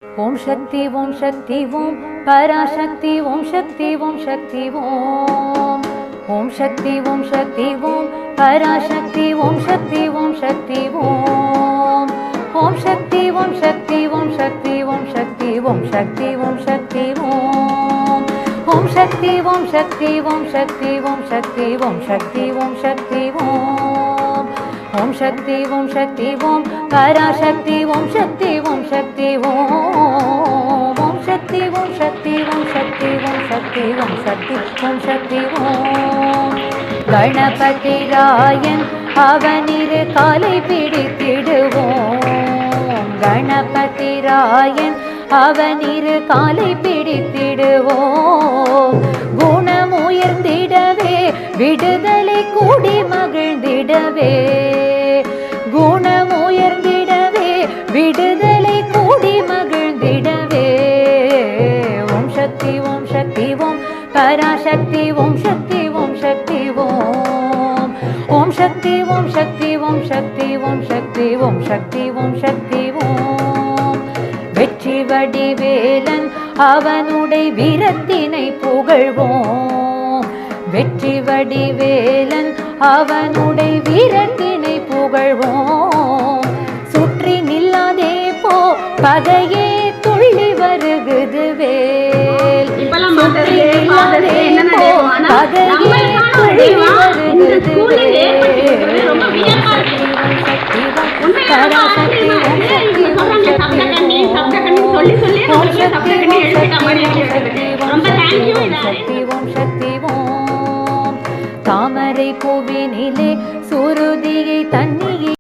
ஓம் சக்தி ஓம் சக்தி ஓம் பராசக்தி ஓம் சக்தி ஓம் சக்தி ஓம் ஓம் சக்தி ஓம் சக்தி ஓம் பராசக்தி ஓம் சக்தி ஓம் சக்தி ஓம் ஓம் சக்தி ஓம் சக்தி ஓம் சக்தி ஓம் சக்தி ஓம் சக்தி ஓம் சக்தி ஓம் ஓம் சக்தி ஓம் சக்தி ஓம் சக்தி ஓம் சக்தி ஓம் சக்தி ஓம் சக்தி ஓம் ஓம் சக்தி ஓம் சக்தி ஓம் பராசக்தி ஓம் சக்தி ஓம் சக்தி ஓம் ஓம் சக்தி ஓம் சக்தி ஓம் சக்தி ஓம் சக்தி ஓம் சக்தி ஓம் சக்தி ஓம் கணபதி ராயன் அவனிரு காலை பிடித்திடுவோம் கணபதி ராயன் அவனிரு காலை பிடித்திடுவோம் குணம் உயர்ந்திடவே விடுதலை கூடி மகிழ்ந்திடவே குணம் உயர்ந்திடவே விடுதலை கூடி மகிழ்ந்திடவே ஓம் சக்தி ஓம் சக்தி ஓம் பராசக்தி ஓம் சக்தி ஓம் சக்தி ஓம் ஓம் சக்தி ஓம் சக்தி ஓம் சக்தி ஓம் சக்தி ஓம் சக்தி ஓம் சக்தி ஓம் வெற்றி வடிவேலன் அவனுடைய வீரத்தினை புகழ்வோம் வெற்றி வடிவேலன் அவனுடைய வீரத்தினை புகழ்வோம் சுற்றி நில்லாதே போ பகையே துள்ளி வருகுது வேல் சுற்றி நில்லாதே போ பகையே துள்ளி வருகுது தாமரை பூவினிலே சுருதியை தன்